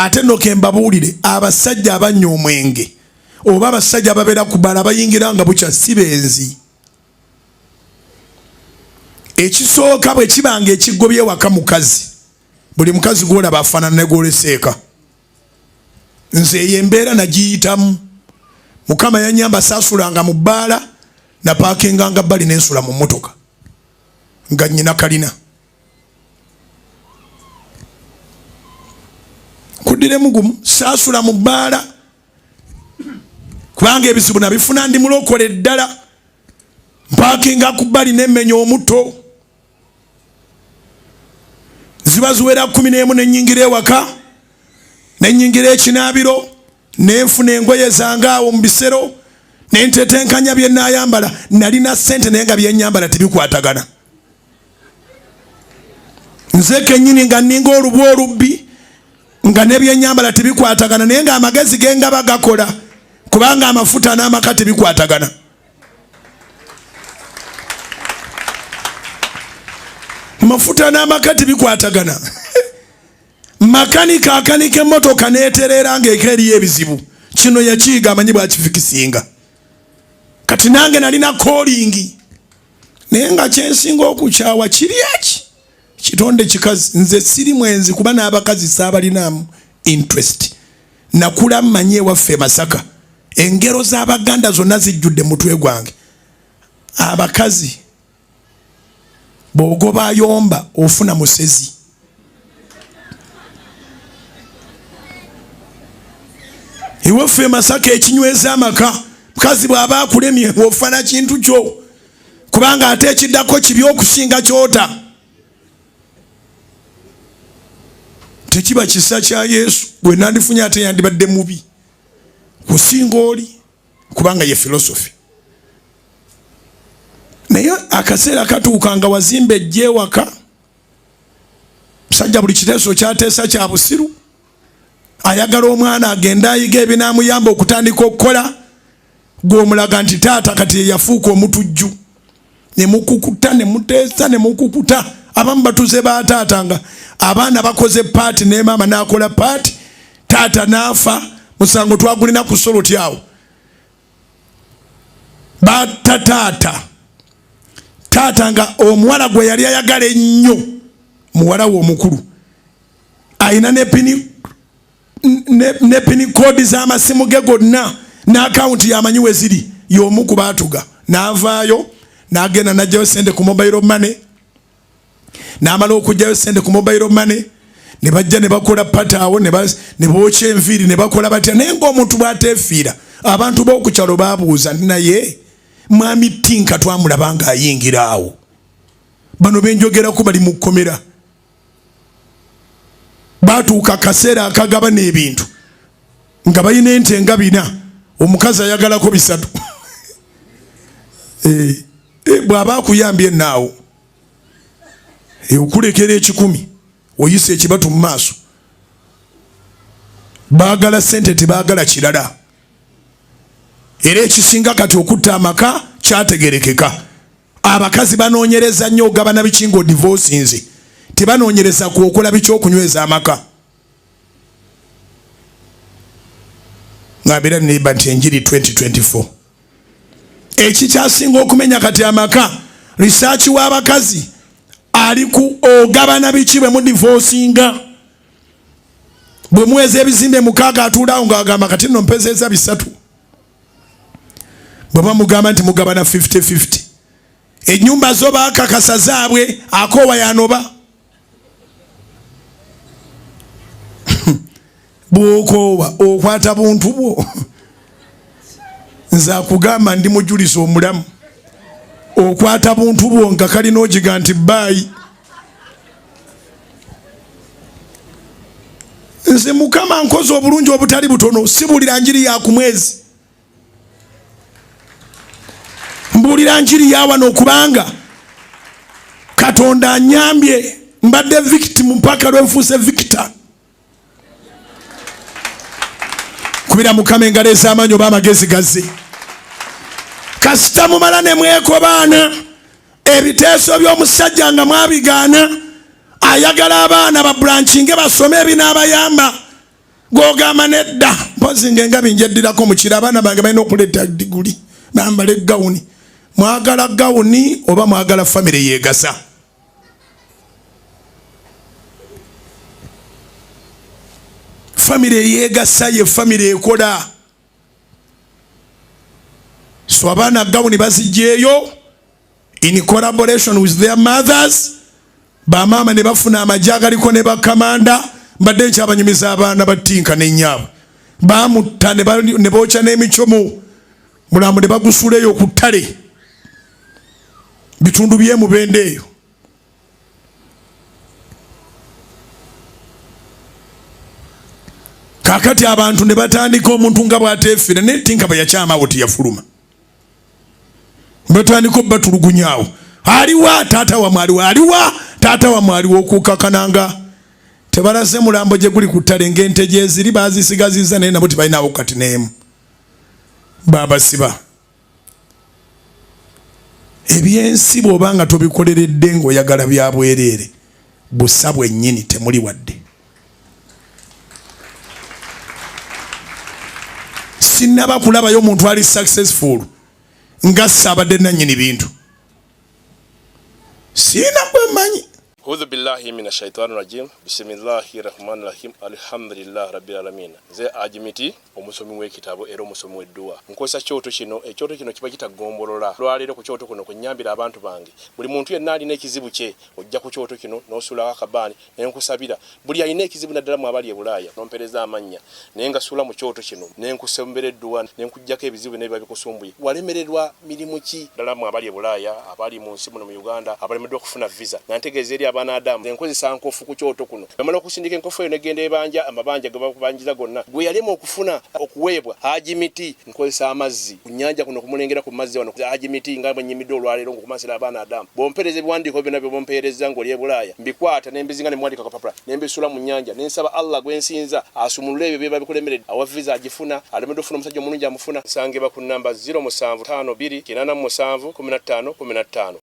ate no kembabuulire abasajja abanywa omwenge oba abasajja ababeera ku bbala bayingira nga bukya si benzi. Ekisooka bwe kibanga ekigobye waka mukazi, buli mukazi gwolaba afaanana ne gwoleseeka. Nze eyo embeera nagiyitamu. Mukama yanyamba saasulanga mu bbaala na paakinganga bbali n'ensula mu mmotoka nga nnyina kalina. Kuddiremu gumu saasula mu bbaala kubanga ebizibu nabifuna ndi mulokole ddala. Mpaakinga ku bbali n'emmenya omutto. Ziba ziwera 11 n'ennyingira ewaka n'ennyingira ekinaabiro nenfuna engoye zange awo mu bisero nentetenkanya bye nnaayambala. Nalina ssente naye nga bye nnyambala tebikwatagana. Nze kennyini nga nninga olubu olubbi nga ne bye nnyambala tebikwatagana naye nga amagezi ge ngaba gakola kubanga amafuta n'amaka tebikwatagana. Mafuta n'amaka tebikwatagana. Makanika akanika emmotoka neeterera ng'eko eriyo ebizibu. Kino yakiyiga amanyi bwakifikisinga. Kati nange nalina koolingi naye nga kyensinga okukyawa kiri eki kitonde kikazi. Nze siri mwenzi kuba n'abakazi saabalinamu interest. Nakula mmanyi ewaffe Masaka engero z'Abaganda zonna zijjudde mutwe gwange. Abakazi bw'ogoba ayomba ofuna musezi. Ewaffe Masaka ekinyweza amaka mukazi bw'aba akulemye ofana kintu kyo kubanga ate ekiddako kibi okusinga kyota. Tekiba kisa kya Yesu gwe nandifunye ate yandibadde mubi kusinga oli kubanga ye philosophy. Naye akaseera katuuka nga wazimba ejja ewaka musajja buli kiteeso kyateesa kya busiru ayagala omwana agenda ayiga ebinaamuyamba okutandika okukola gw'omulaga nti taata kati yafuuka omutujju ne mukukuta ne muteesa ne mukukuta. Abamu batuze ba taata nga abaana bakoze paati ne maama n'akola paati taata n'afa musango twagulina ku soloti awo batta taata nga omuwala gwe yali ayagala ennyo muwala we omukulu ayina ne pini koodi z'amasimu ge gonna n'akawunti yamanyi we ziri y'omu ku baatuga. N'avaayo n'agenda n'aggyayo sente ku mobile money n'amala okuggyayo sente ku mobile money ne bajja ne bakola pata awo ne bookya enviiri ne bakola batya. Naye ng'omuntu bw'ateefiira abantu b'okukyalo baabuuza nti naye mwami Tinka twamulaba ng'ayingira awo. Bano benjogerako bali mu kkomera. Baatuuka akaseera akagaba n'ebintu nga balina ente nga 4 omukazi ayagalako 3. Bw'aba akuyambye naawo okulekera 10 oyise ekibatu mu maaso. Baagala sente tebaagala kirala. Era ekisinga kati okutta amaka kyategerekeka. Abakazi banoonyereza nnyo ogabana bikingo divorce nze tebanoonyereza ku okola bikyokunyweza amaka. Ngabira niba nti enjiri 2024 ekikyasinga okumenya kati amaka research w'abakazi ali ku ogabana biki bwe mu divorcinga. Bwe muweza ebizimbe 6 atuulawo ng'agamba kati nno mpezeeza 3. Bwe bamugamba nti mugabana 50-50 ennyumba zo baakakasa zaabwe akoowa yanoba. Bw'okoowa okwata buntu bwo. Nze akugamba ndi mujulizi omulamu okwata buntu bwo nga kalina ogiga nti baayi. Nze Mukama nkoze obulungi obutali butono sibuulira njiri ya ku mwezi. Mbuulira njiri ya wano okubanga Katonda anyambye mbadde victim mpaka lwenfuuse victor. Kubira Mukama engalo ez'amaanyi oba amagezi gazze. Kasita mumala ne mwekobaana ebiteeso by'omusajja nga mwabigaana ayagala abaana ba branchinge basome ebinaabayamba gogamba nedda mpozi ngenga binjaddirako mukira abaana bange balina okuleeta diguli bambale gawuni. Mwagala gawuni oba mwagala famire yegasa? Famire yegasa ye famire ekola. So abaana gawuni bazijjeeyo in collaboration with their mothers. Bamama ne bafuna amajagaliko ne bakamanda mbadde nkyabanyumiza abaana batinka n'ennyabo bamutta ne bookya n'emicomo mulambo ne bagusuleyo ku ttale bitundu by'emubende eyo. Kakati abantu ne batandika omuntu nga bw'ateefera netinka bwe yakyamaawo teyafuluma batandika batulugunyaawo aliwa taata wa mwaliwo aliwa taata wa mwaliwo okukakananga tebalaze mulambo gye guli ku ttale ng'ente gye ziri baazisigaziza naye nabo tebalinawo kati n'emu babasiba. Ebyensi bw'oba nga tobikoleredde ng'oyagala bya bwereere busa bwennyini temuli wadde. Sinnaba kulabayo omuntu ali successful nga saabadde nannyini bintu. Sina kwemanyi. A'udhu billahi minash shaitani rajim. Bismillahir rahmanir rahim. Alhamdulillah rabbil alamin. Ze ajimiti omusomi w'ekitabo era omusomi w'edduwa. Nkosa kyoto kino, ekyoto kino kiba kitagombolola. Lwaliro ku kyoto kuno kunyambira abantu bange. Buli muntu yenna alina ekizibu kye ojja ku kyoto kino n'osula akabani nenkusabira. Buli alina ekizibu naddala mu abali e Bulaaya nompereza amannya. Naye nga sula mu kyoto kino nenkusembera edduwa nenkujjako ebizibu n'ebiba bikusumbuye. Walemererwa mirimu ki ddala mu abali e Bulaaya, abali mu nsi muno mu Uganda, abalemeddwa okufuna visa. Nantegeeza eri Adamu enkozesa nkofu ku kyoto kuno bamala okusindika enkofu eyo negenda ebanja amabanja ge bakubanjiza gonna gwe yalema okufuna okuweebwa Hajimiti nkozesa amazzi ku nnyanja kuno kumulengera ku mazzi wano Hajimiti nga bwenyimidde olwaleero ngokumasira abaana Adamu bompereza ebiwandiiko byonna bye bompereza ng'oli e Bulaaya mbikwata nembizinga ne mwandika kapapula nembisula mu nnyanja nensaba Allah gwensinza asumulule ebyo byeba bikulemeredde awa visa agifuna alemedde ofuna omusajja omulungi amufuna nsangibwa ku namba 0752 877 15 15